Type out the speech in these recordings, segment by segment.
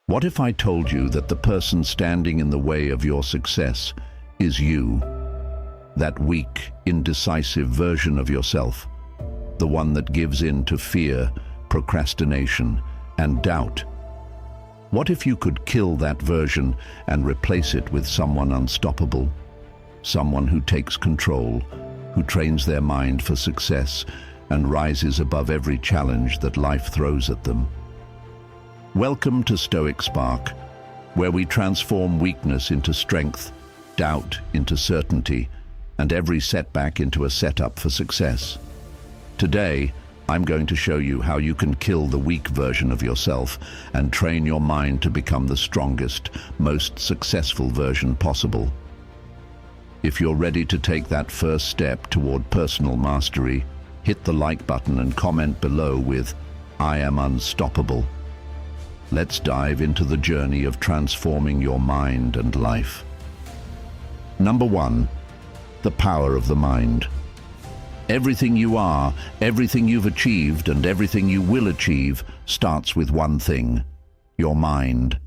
What if I told you that the person standing in the way of your success is you? That weak, indecisive version of yourself, the one that gives in to fear, procrastination, and doubt. What if you could kill that version and replace it with someone unstoppable? Someone who takes control, who trains their mind for success and rises above every challenge that life throws at them. Welcome to Stoic Spark, where we transform weakness into strength, doubt into certainty, and every setback into a setup for success. Today, I'm going to show you how you can kill the weak version of yourself and train your mind to become the strongest, most successful version possible. If you're ready to take that first step toward personal mastery, hit the like button and comment below with "I am unstoppable." Let's dive into the journey of transforming your mind and life. Number 1, the power of the mind. Everything you are, everything you've achieved, and everything you will achieve starts with one thing: your mind.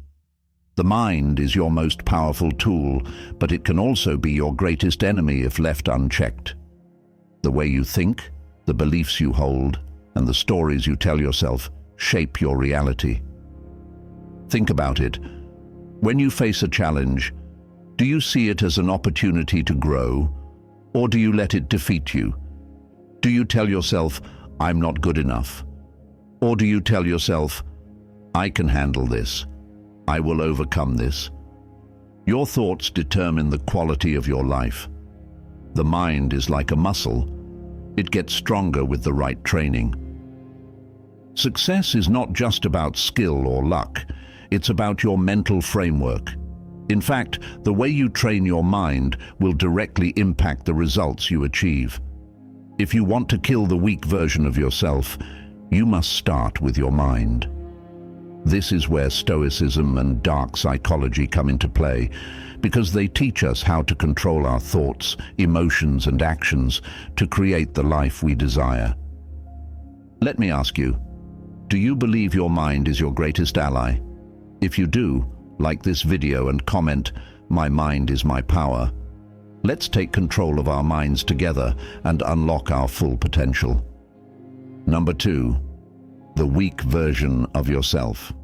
The mind is your most powerful tool, but it can also be your greatest enemy if left unchecked. The way you think, the beliefs you hold, and the stories you tell yourself shape your reality. Think about it. When you face a challenge, do you see it as an opportunity to grow, or do you let it defeat you? Do you tell yourself, "I'm not good enough"? Or do you tell yourself, "I can handle this. I will overcome this"? Your thoughts determine the quality of your life. The mind is like a muscle. It gets stronger with the right training. Success is not just about skill or luck. It's about your mental framework. In fact, the way you train your mind will directly impact the results you achieve. If you want to kill the weak version of yourself, you must start with your mind. This is where Stoicism and dark psychology come into play, because they teach us how to control our thoughts, emotions, and actions to create the life we desire. Let me ask you, do you believe your mind is your greatest ally? If you do, like this video and comment, "My mind is my power." Let's take control of our minds together and unlock our full potential. Number 2, the weak version of yourself.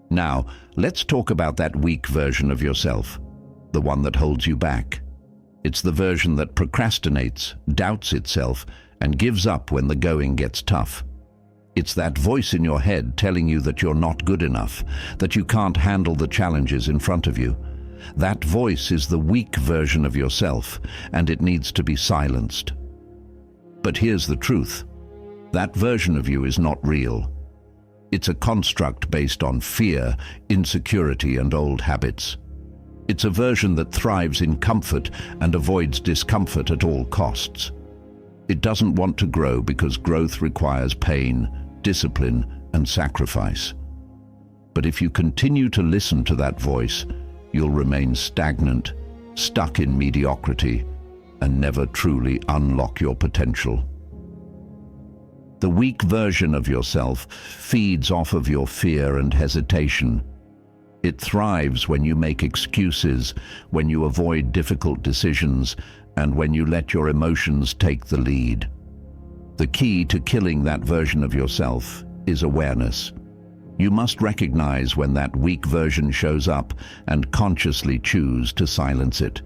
Now, let's talk about that weak version of yourself, the one that holds you back. It's the version that procrastinates, doubts itself, and gives up when the going gets tough. It's that voice in your head telling you that you're not good enough, that you can't handle the challenges in front of you. That voice is the weak version of yourself, and it needs to be silenced. But here's the truth. That version of you is not real. It's a construct based on fear, insecurity, and old habits. It's a version that thrives in comfort and avoids discomfort at all costs. It doesn't want to grow because growth requires pain, discipline, and sacrifice. But if you continue to listen to that voice, you'll remain stagnant, stuck in mediocrity, and never truly unlock your potential. The weak version of yourself feeds off of your fear and hesitation. It thrives when you make excuses, when you avoid difficult decisions, and when you let your emotions take the lead. The key to killing that version of yourself is awareness. You must recognize when that weak version shows up and consciously choose to silence it.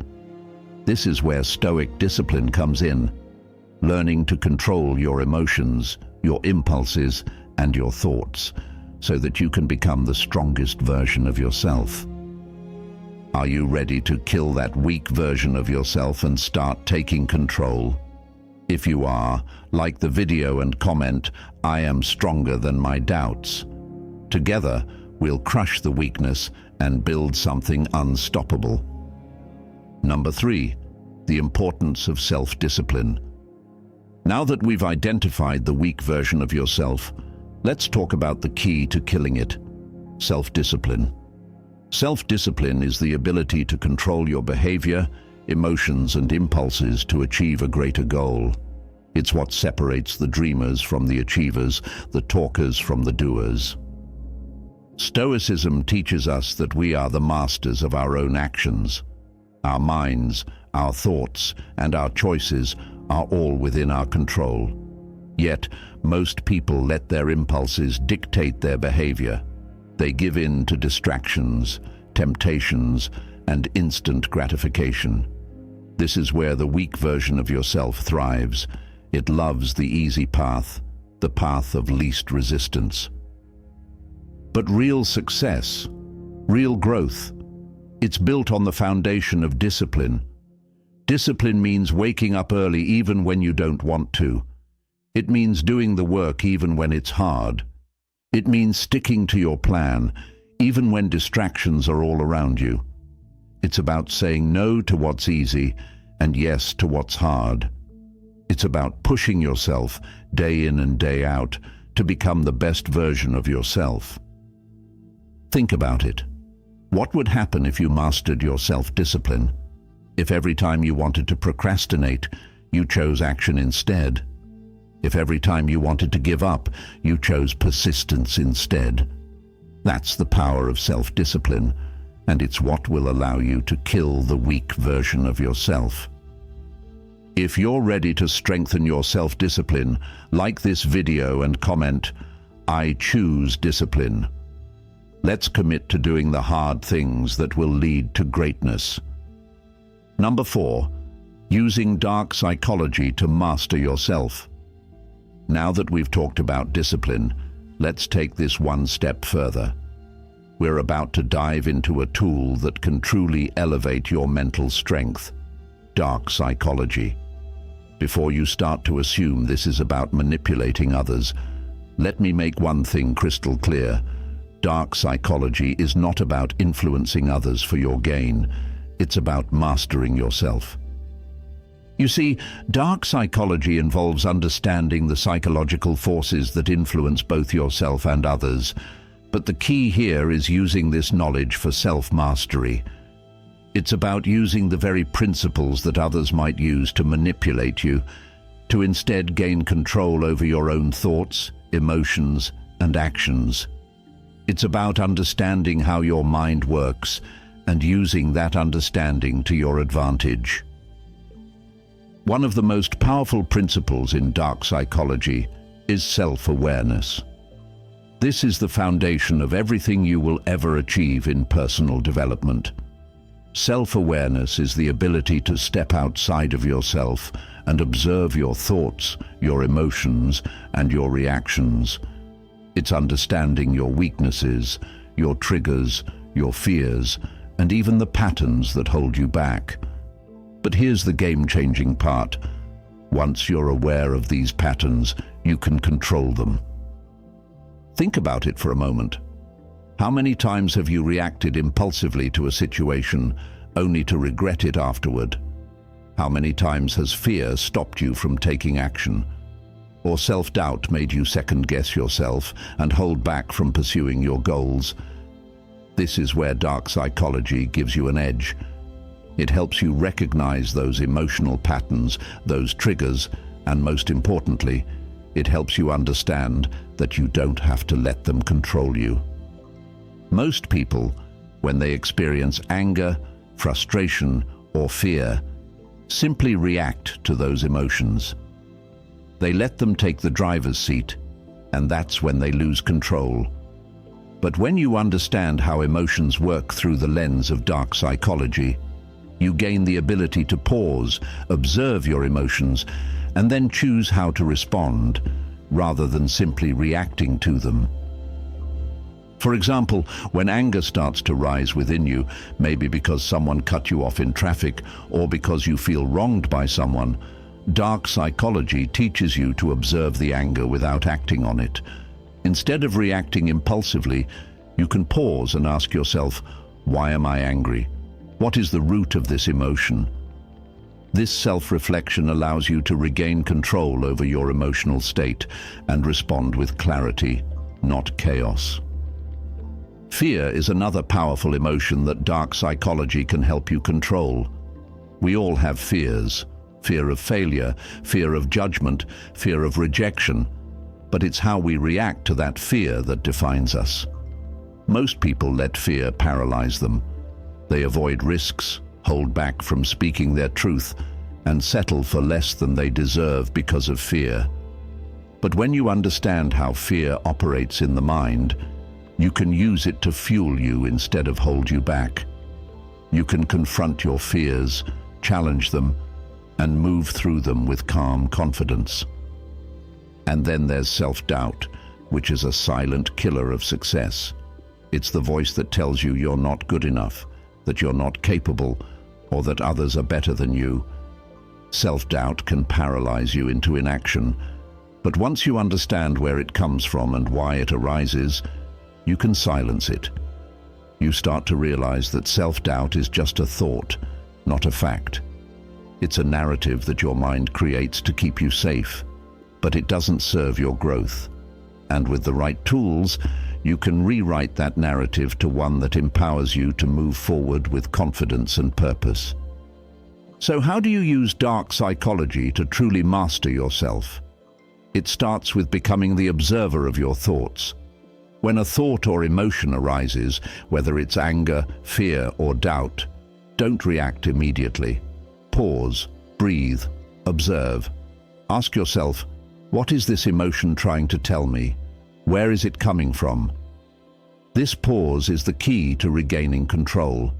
This is where Stoic discipline comes in, learning to control your emotions, your impulses, and your thoughts, so that you can become the strongest version of yourself. Are you ready to kill that weak version of yourself and start taking control? If you are, like the video and comment, "I am stronger than my doubts." Together, we'll crush the weakness and build something unstoppable. Number 3, the importance of self-discipline. Now that we've identified the weak version of yourself, let's talk about the key to killing it: self-discipline. Self-discipline is the ability to control your behavior, emotions, and impulses to achieve a greater goal. It's what separates the dreamers from the achievers, the talkers from the doers. Stoicism teaches us that we are the masters of our own actions. Our minds, our thoughts, and our choices are all within our control. Yet, most people let their impulses dictate their behavior. They give in to distractions, temptations, and instant gratification. This is where the weak version of yourself thrives. It loves the easy path, the path of least resistance. But real success, real growth, it's built on the foundation of discipline. Discipline means waking up early even when you don't want to. It means doing the work even when it's hard. It means sticking to your plan, even when distractions are all around you. It's about saying no to what's easy and yes to what's hard. It's about pushing yourself day in and day out to become the best version of yourself. Think about it. What would happen if you mastered your self-discipline? If every time you wanted to procrastinate, you chose action instead? If every time you wanted to give up, you chose persistence instead? That's the power of self-discipline, and it's what will allow you to kill the weak version of yourself. If you're ready to strengthen your self-discipline, like this video and comment, "I choose discipline." Let's commit to doing the hard things that will lead to greatness. Number 4, using dark psychology to master yourself. Now that we've talked about discipline, let's take this one step further. We're about to dive into a tool that can truly elevate your mental strength: dark psychology. Before you start to assume this is about manipulating others, let me make one thing crystal clear. Dark psychology is not about influencing others for your gain. It's about mastering yourself. You see, dark psychology involves understanding the psychological forces that influence both yourself and others. But the key here is using this knowledge for self-mastery. It's about using the very principles that others might use to manipulate you, to instead gain control over your own thoughts, emotions, and actions. It's about understanding how your mind works and using that understanding to your advantage. One of the most powerful principles in dark psychology is self-awareness. This is the foundation of everything you will ever achieve in personal development. Self-awareness is the ability to step outside of yourself and observe your thoughts, your emotions, and your reactions. It's understanding your weaknesses, your triggers, your fears, and even the patterns that hold you back. But here's the game-changing part. Once you're aware of these patterns, you can control them. Think about it for a moment. How many times have you reacted impulsively to a situation only to regret it afterward? How many times has fear stopped you from taking action? Or self-doubt made you second-guess yourself and hold back from pursuing your goals? This is where dark psychology gives you an edge. It helps you recognize those emotional patterns, those triggers, and most importantly, it helps you understand that you don't have to let them control you. Most people, when they experience anger, frustration, or fear, simply react to those emotions. They let them take the driver's seat, and that's when they lose control. But when you understand how emotions work through the lens of dark psychology, you gain the ability to pause, observe your emotions, and then choose how to respond, rather than simply reacting to them. For example, when anger starts to rise within you, maybe because someone cut you off in traffic or because you feel wronged by someone, dark psychology teaches you to observe the anger without acting on it. Instead of reacting impulsively, you can pause and ask yourself, why am I angry? What is the root of this emotion? This self-reflection allows you to regain control over your emotional state and respond with clarity, not chaos. Fear is another powerful emotion that dark psychology can help you control. We all have fears. Fear of failure, fear of judgment, fear of rejection. But it's how we react to that fear that defines us. Most people let fear paralyze them. They avoid risks, hold back from speaking their truth, and settle for less than they deserve because of fear. But when you understand how fear operates in the mind, you can use it to fuel you instead of hold you back. You can confront your fears, challenge them, and move through them with calm confidence. And then there's self-doubt, which is a silent killer of success. It's the voice that tells you you're not good enough, that you're not capable, or that others are better than you. Self-doubt can paralyze you into inaction, but once you understand where it comes from and why it arises, you can silence it. You start to realize that self-doubt is just a thought, not a fact. It's a narrative that your mind creates to keep you safe, but it doesn't serve your growth. And with the right tools, you can rewrite that narrative to one that empowers you to move forward with confidence and purpose. So how do you use dark psychology to truly master yourself? It starts with becoming the observer of your thoughts. When a thought or emotion arises, whether it's anger, fear, or doubt, don't react immediately. Pause, breathe, observe. Ask yourself, what is this emotion trying to tell me? Where is it coming from? This pause is the key to regaining control.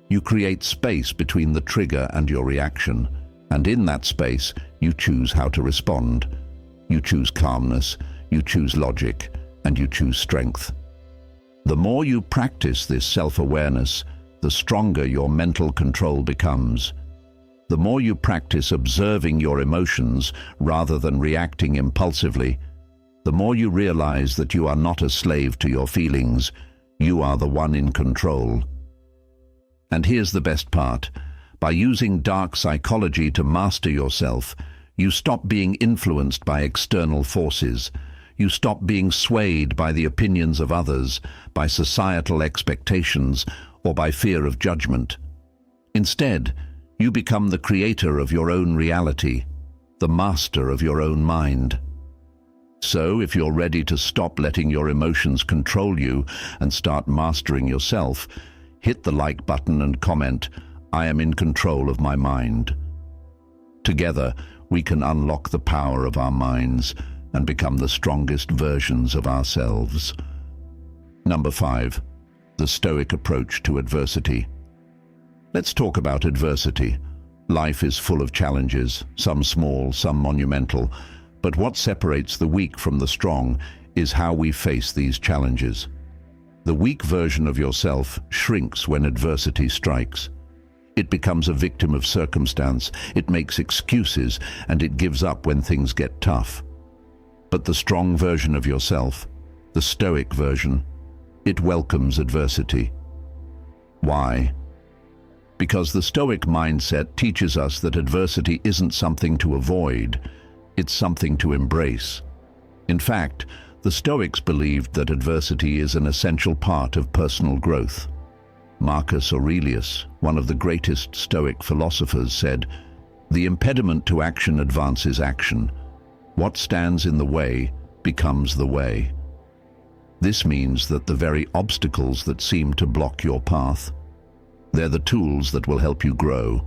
You create space between the trigger and your reaction, and in that space, you choose how to respond. You choose calmness, you choose logic, and you choose strength. The more you practice this self-awareness, the stronger your mental control becomes. The more you practice observing your emotions rather than reacting impulsively, the more you realize that you are not a slave to your feelings, you are the one in control. And here's the best part. By using dark psychology to master yourself, you stop being influenced by external forces. You stop being swayed by the opinions of others, by societal expectations, or by fear of judgment. Instead, you become the creator of your own reality, the master of your own mind. So, if you're ready to stop letting your emotions control you and start mastering yourself, hit the like button and comment, "I am in control of my mind." Together, we can unlock the power of our minds and become the strongest versions of ourselves. Number 5, the Stoic approach to adversity. Let's talk about adversity. Life is full of challenges, some small, some monumental, but what separates the weak from the strong is how we face these challenges. The weak version of yourself shrinks when adversity strikes. It becomes a victim of circumstance, it makes excuses, and it gives up when things get tough. But the strong version of yourself, the Stoic version, it welcomes adversity. Why? Because the Stoic mindset teaches us that adversity isn't something to avoid, it's something to embrace. In fact, the Stoics believed that adversity is an essential part of personal growth. Marcus Aurelius, one of the greatest Stoic philosophers, said, "The impediment to action advances action. What stands in the way becomes the way." This means that the very obstacles that seem to block your path, they're the tools that will help you grow.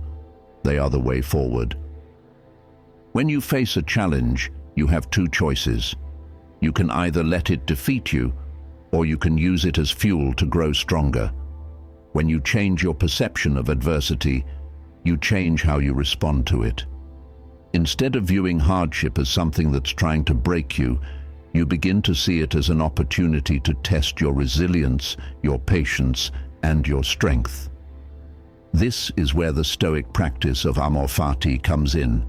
They are the way forward. When you face a challenge, you have two choices. You can either let it defeat you, or you can use it as fuel to grow stronger. When you change your perception of adversity, you change how you respond to it. Instead of viewing hardship as something that's trying to break you, you begin to see it as an opportunity to test your resilience, your patience, and your strength. This is where the Stoic practice of amor fati comes in.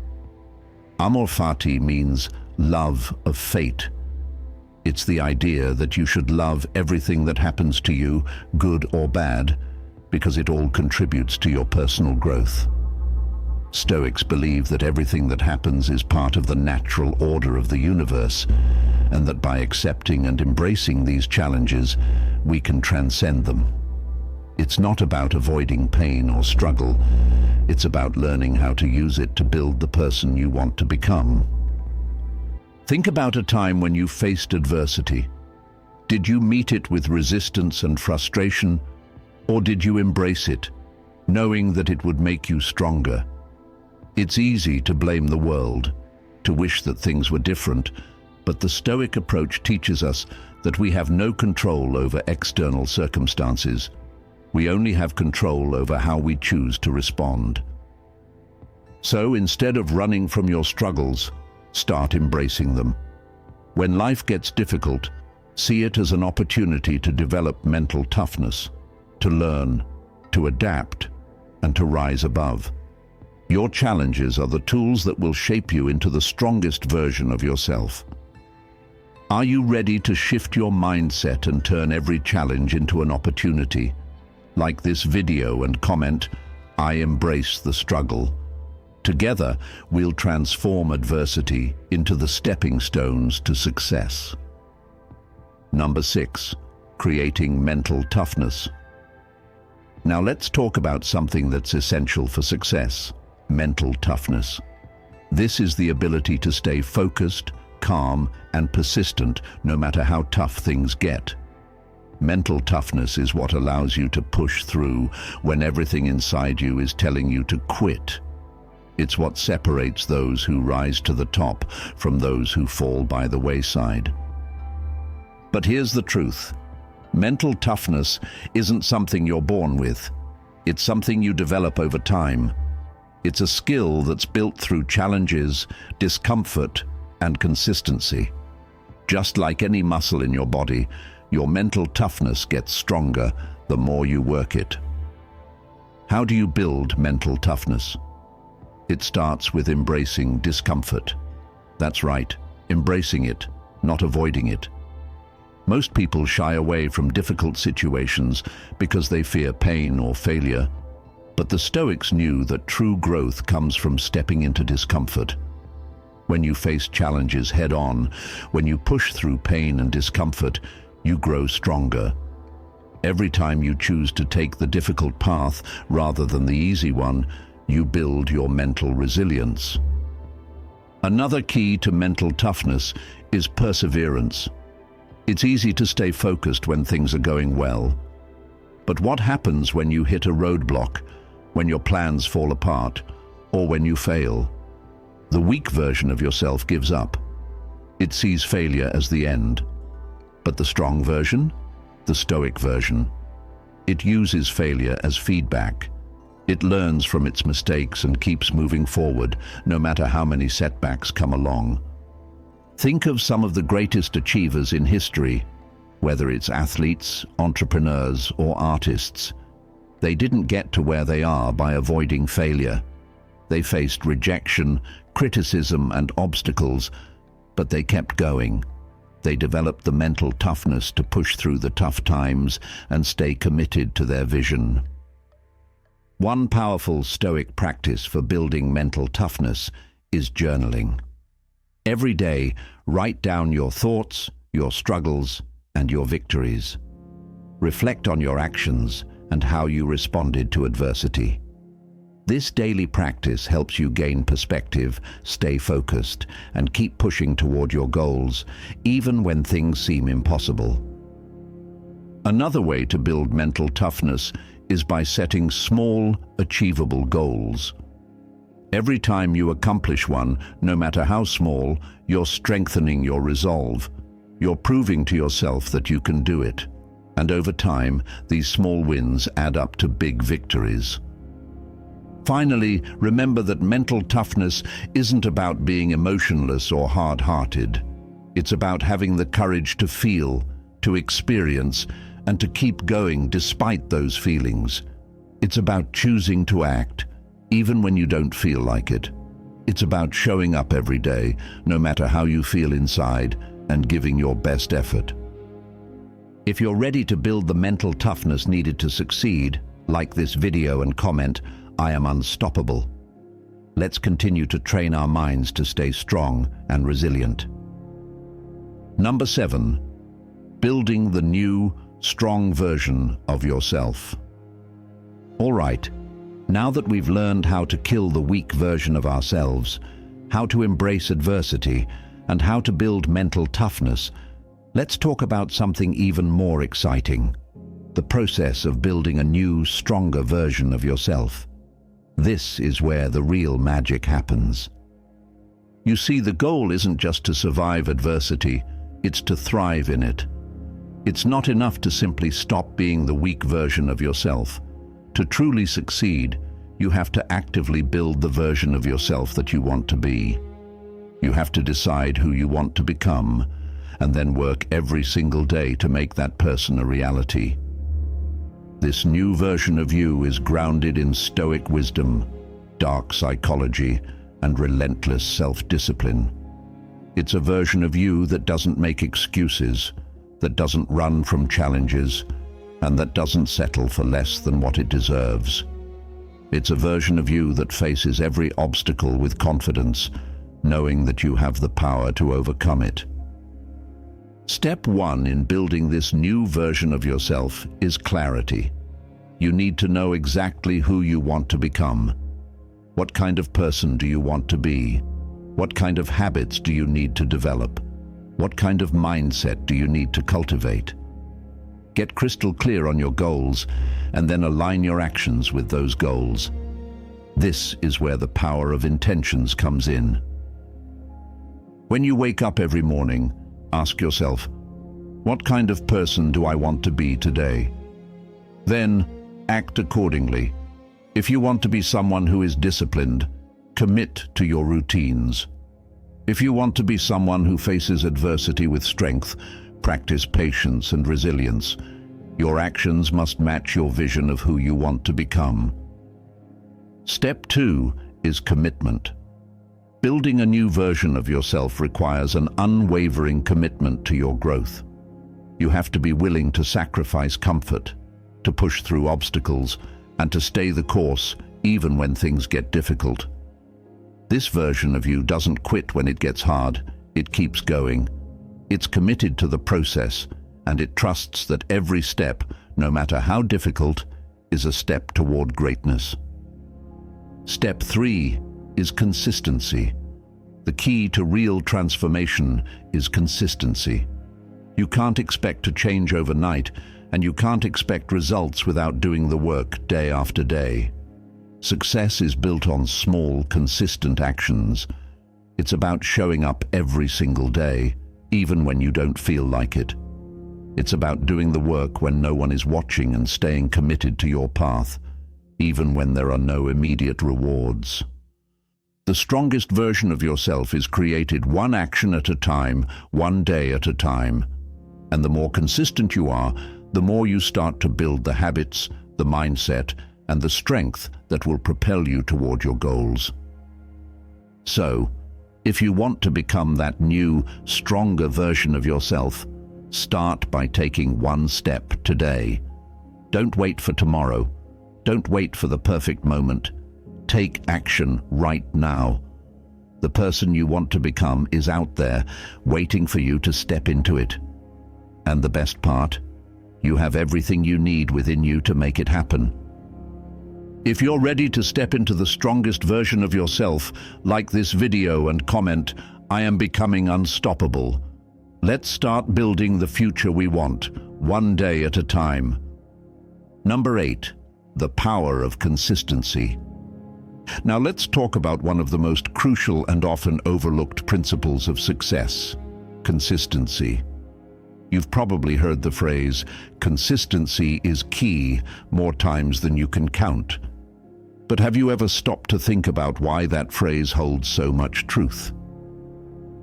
Amor fati means love of fate. It's the idea that you should love everything that happens to you, good or bad, because it all contributes to your personal growth. Stoics believe that everything that happens is part of the natural order of the universe, and that by accepting and embracing these challenges, we can transcend them. It's not about avoiding pain or struggle. It's about learning how to use it to build the person you want to become. Think about a time when you faced adversity. Did you meet it with resistance and frustration, or did you embrace it, knowing that it would make you stronger? It's easy to blame the world, to wish that things were different, but the Stoic approach teaches us that we have no control over external circumstances. We only have control over how we choose to respond. So instead of running from your struggles, start embracing them. When life gets difficult, see it as an opportunity to develop mental toughness, to learn, to adapt, and to rise above. Your challenges are the tools that will shape you into the strongest version of yourself. Are you ready to shift your mindset and turn every challenge into an opportunity? Like this video and comment, "I embrace the struggle." Together, we'll transform adversity into the stepping stones to success. Number 6, creating mental toughness. Now let's talk about something that's essential for success: mental toughness. This is the ability to stay focused, calm, and persistent no matter how tough things get. Mental toughness is what allows you to push through when everything inside you is telling you to quit. It's what separates those who rise to the top from those who fall by the wayside. But here's the truth. Mental toughness isn't something you're born with. It's something you develop over time. It's a skill that's built through challenges, discomfort, and consistency. Just like any muscle in your body, your mental toughness gets stronger the more you work it. How do you build mental toughness? It starts with embracing discomfort. That's right, embracing it, not avoiding it. Most people shy away from difficult situations because they fear pain or failure. But the Stoics knew that true growth comes from stepping into discomfort. When you face challenges head-on, when you push through pain and discomfort, you grow stronger. Every time you choose to take the difficult path rather than the easy one, you build your mental resilience. Another key to mental toughness is perseverance. It's easy to stay focused when things are going well. But what happens when you hit a roadblock, when your plans fall apart, or when you fail? The weak version of yourself gives up. It sees failure as the end. But the strong version? The Stoic version. It uses failure as feedback. It learns from its mistakes and keeps moving forward, no matter how many setbacks come along. Think of some of the greatest achievers in history, whether it's athletes, entrepreneurs, or artists. They didn't get to where they are by avoiding failure. They faced rejection, criticism, and obstacles, but they kept going. They developed the mental toughness to push through the tough times and stay committed to their vision. One powerful Stoic practice for building mental toughness is journaling. Every day, write down your thoughts, your struggles, and your victories. Reflect on your actions and how you responded to adversity. This daily practice helps you gain perspective, stay focused, and keep pushing toward your goals, even when things seem impossible. Another way to build mental toughness is by setting small, achievable goals. Every time you accomplish one, no matter how small, you're strengthening your resolve. You're proving to yourself that you can do it. And over time, these small wins add up to big victories. Finally, remember that mental toughness isn't about being emotionless or hard-hearted. It's about having the courage to feel, to experience, and to keep going despite those feelings. It's about choosing to act, even when you don't feel like it. It's about showing up every day, no matter how you feel inside, and giving your best effort. If you're ready to build the mental toughness needed to succeed, like this video and comment, "I am unstoppable." Let's continue to train our minds to stay strong and resilient. Number 7, building the new, strong version of yourself. All right, now that we've learned how to kill the weak version of ourselves, how to embrace adversity, and how to build mental toughness, Let's talk about something even more exciting: the process of building a new, stronger version of yourself. This is where the real magic happens. You see, the goal isn't just to survive adversity, it's to thrive in it. It's not enough to simply stop being the weak version of yourself. To truly succeed, you have to actively build the version of yourself that you want to be. You have to decide who you want to become, and then work every single day to make that person a reality. This new version of you is grounded in Stoic wisdom, dark psychology, and relentless self-discipline. It's a version of you that doesn't make excuses, that doesn't run from challenges, and that doesn't settle for less than what it deserves. It's a version of you that faces every obstacle with confidence, knowing that you have the power to overcome it. Step 1 in building this new version of yourself is clarity. You need to know exactly who you want to become. What kind of person do you want to be? What kind of habits do you need to develop? What kind of mindset do you need to cultivate? Get crystal clear on your goals and then align your actions with those goals. This is where the power of intentions comes in. When you wake up every morning, ask yourself, what kind of person do I want to be today? Then act accordingly. If you want to be someone who is disciplined, commit to your routines. If you want to be someone who faces adversity with strength, practice patience and resilience. Your actions must match your vision of who you want to become. Step 2 is commitment. Building a new version of yourself requires an unwavering commitment to your growth. You have to be willing to sacrifice comfort, to push through obstacles, and to stay the course even when things get difficult. This version of you doesn't quit when it gets hard, it keeps going. It's committed to the process, and it trusts that every step, no matter how difficult, is a step toward greatness. Step 3 is consistency. The key to real transformation is consistency. You can't expect to change overnight, and you can't expect results without doing the work day after day. Success is built on small, consistent actions. It's about showing up every single day, even when you don't feel like it. It's about doing the work when no one is watching and staying committed to your path, even when there are no immediate rewards. The strongest version of yourself is created one action at a time, one day at a time. And the more consistent you are, the more you start to build the habits, the mindset, and the strength that will propel you toward your goals. So, if you want to become that new, stronger version of yourself, start by taking one step today. Don't wait for tomorrow. Don't wait for the perfect moment. Take action right now. The person you want to become is out there, waiting for you to step into it. And the best part, you have everything you need within you to make it happen. If you're ready to step into the strongest version of yourself, like this video and comment, "I am becoming unstoppable." Let's start building the future we want, one day at a time. Number 8, the power of consistency. Now let's talk about one of the most crucial and often overlooked principles of success: consistency. You've probably heard the phrase, "Consistency is key," more times than you can count. But have you ever stopped to think about why that phrase holds so much truth?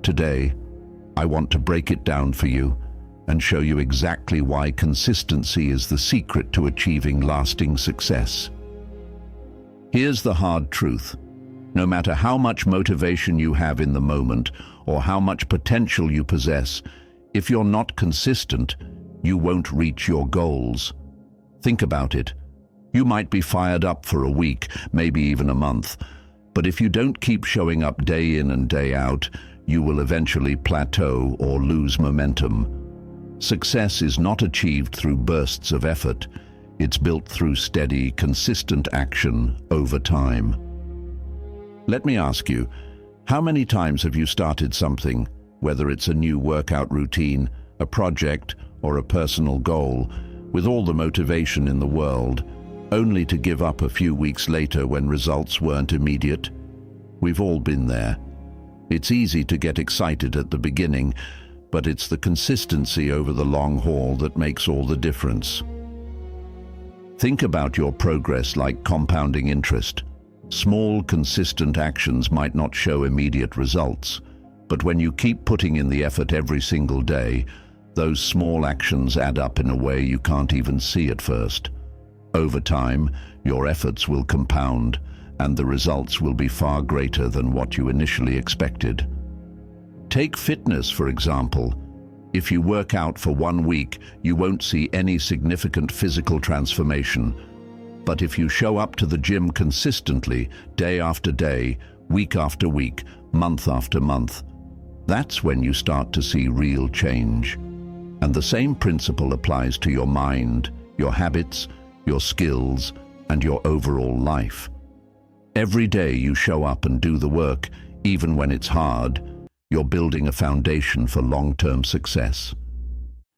Today, I want to break it down for you and show you exactly why consistency is the secret to achieving lasting success. Here's the hard truth. No matter how much motivation you have in the moment or how much potential you possess, if you're not consistent, you won't reach your goals. Think about it. You might be fired up for a week, maybe even a month, but if you don't keep showing up day in and day out, you will eventually plateau or lose momentum. Success is not achieved through bursts of effort. It's built through steady, consistent action over time. Let me ask you, how many times have you started something, whether it's a new workout routine, a project, or a personal goal with all the motivation in the world, only to give up a few weeks later when results weren't immediate? We've all been there. It's easy to get excited at the beginning, but it's the consistency over the long haul that makes all the difference. Think about your progress like compounding interest. Small, consistent actions might not show immediate results, but when you keep putting in the effort every single day, those small actions add up in a way you can't even see at first. Over time, your efforts will compound, and the results will be far greater than what you initially expected. Take fitness, for example. If you work out for 1 week, you won't see any significant physical transformation. But if you show up to the gym consistently, day after day, week after week, month after month, that's when you start to see real change. And the same principle applies to your mind, your habits, your skills, and your overall life. Every day you show up and do the work, even when it's hard, you're building a foundation for long-term success.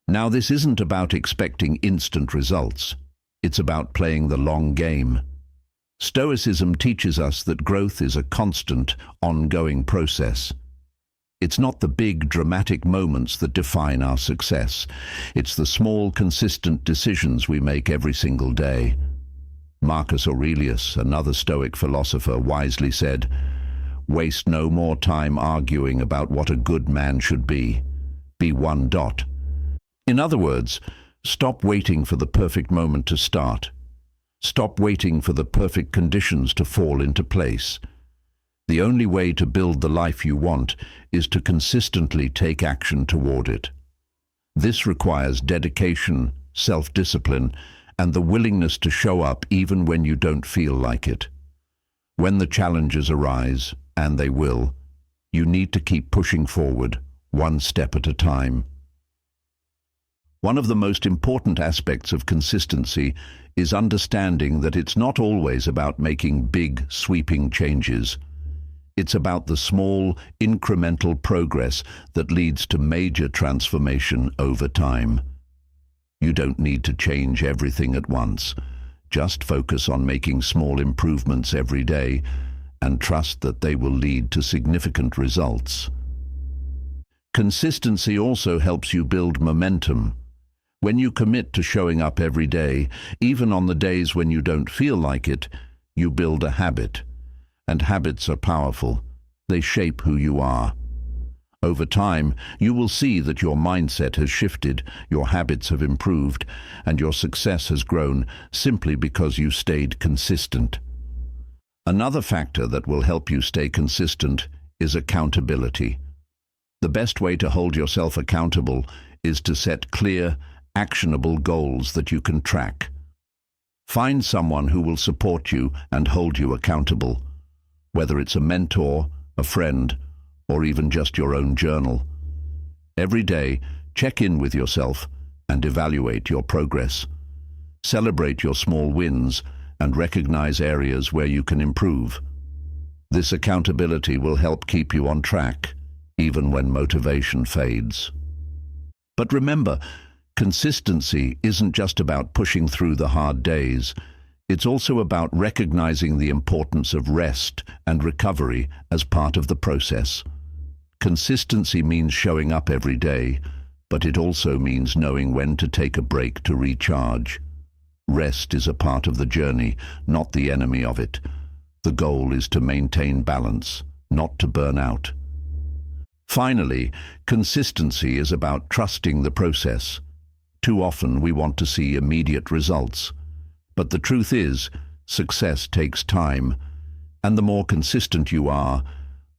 Now, this isn't about expecting instant results. It's about playing the long game. Stoicism teaches us that growth is a constant, ongoing process. It's not the big, dramatic moments that define our success. It's the small, consistent decisions we make every single day. Marcus Aurelius, another Stoic philosopher, wisely said, "Waste no more time arguing about what a good man should be. Be one dot." In other words, stop waiting for the perfect moment to start. Stop waiting for the perfect conditions to fall into place. The only way to build the life you want is to consistently take action toward it. This requires dedication, self-discipline, and the willingness to show up even when you don't feel like it. When the challenges arise, and they will, you need to keep pushing forward, one step at a time. One of the most important aspects of consistency is understanding that it's not always about making big, sweeping changes. It's about the small, incremental progress that leads to major transformation over time. You don't need to change everything at once. Just focus on making small improvements every day and trust that they will lead to significant results. Consistency also helps you build momentum. When you commit to showing up every day, even on the days when you don't feel like it, you build a habit. And habits are powerful. They shape who you are. Over time, you will see that your mindset has shifted, your habits have improved, and your success has grown simply because you stayed consistent. Another factor that will help you stay consistent is accountability. The best way to hold yourself accountable is to set clear, actionable goals that you can track. Find someone who will support you and hold you accountable, whether it's a mentor, a friend, or even just your own journal. Every day, check in with yourself and evaluate your progress. Celebrate your small wins and recognize areas where you can improve. This accountability will help keep you on track, even when motivation fades. But remember, consistency isn't just about pushing through the hard days. It's also about recognizing the importance of rest and recovery as part of the process. Consistency means showing up every day, but it also means knowing when to take a break to recharge. Rest is a part of the journey, not the enemy of it. The goal is to maintain balance, not to burn out. Finally, consistency is about trusting the process. Too often we want to see immediate results. But the truth is, success takes time, and the more consistent you are,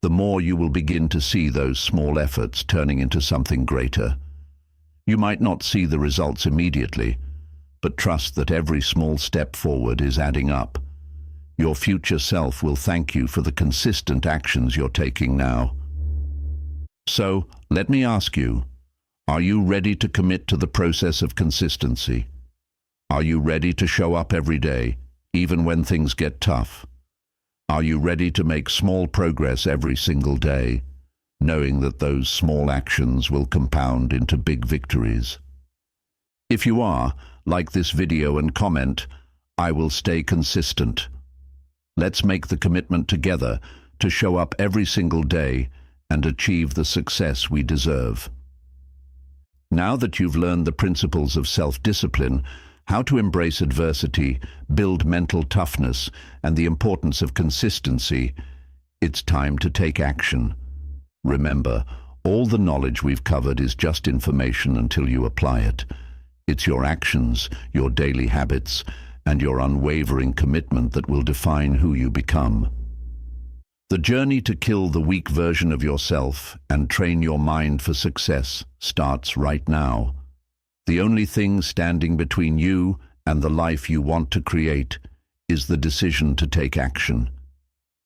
the more you will begin to see those small efforts turning into something greater. You might not see the results immediately, but trust that every small step forward is adding up. Your future self will thank you for the consistent actions you're taking now. So, let me ask you, are you ready to commit to the process of consistency? Are you ready to show up every day, even when things get tough? Are you ready to make small progress every single day? knowing that those small actions will compound into big victories. If you are, like this video and comment, I will stay consistent. Let's make the commitment together to show up every single day and achieve the success we deserve. Now that you've learned the principles of self-discipline, how to embrace adversity, build mental toughness, and the importance of consistency, it's time to take action. Remember, all the knowledge we've covered is just information until you apply it. It's your actions, your daily habits, and your unwavering commitment that will define who you become. The journey to kill the weak version of yourself and train your mind for success starts right now. The only thing standing between you and the life you want to create is the decision to take action.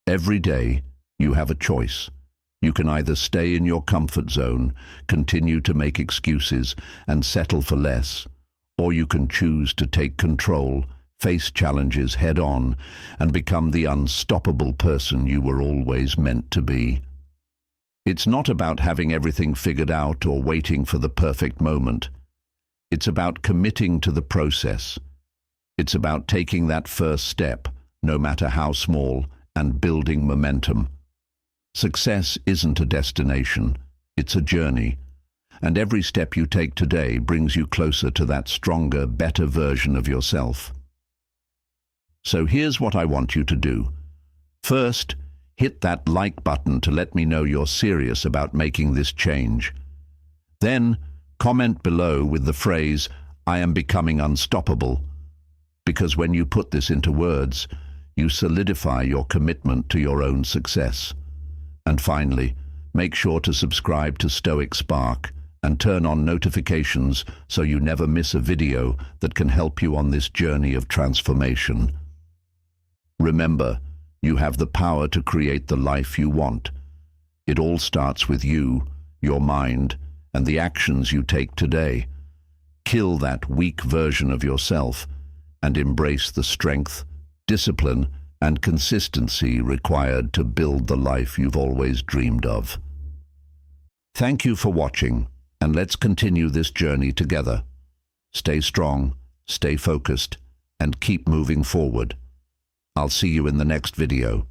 Every day, you have a choice. You can either stay in your comfort zone, continue to make excuses, and settle for less, or you can choose to take control, face challenges head-on, and become the unstoppable person you were always meant to be. It's not about having everything figured out or waiting for the perfect moment. It's about committing to the process. It's about taking that first step, no matter how small, and building momentum. Success isn't a destination, it's a journey. And every step you take today brings you closer to that stronger, better version of yourself. So here's what I want you to do. First, hit that like button to let me know you're serious about making this change. Then, comment below with the phrase, "I am becoming unstoppable," because when you put this into words, you solidify your commitment to your own success. And finally, make sure to subscribe to Stoic Spark and turn on notifications so you never miss a video that can help you on this journey of transformation. Remember, you have the power to create the life you want. It all starts with you, your mind, and the actions you take today. Kill that weak version of yourself and embrace the strength, discipline, and consistency required to build the life you've always dreamed of. Thank you for watching, and let's continue this journey together. Stay strong, stay focused, and keep moving forward. I'll see you in the next video.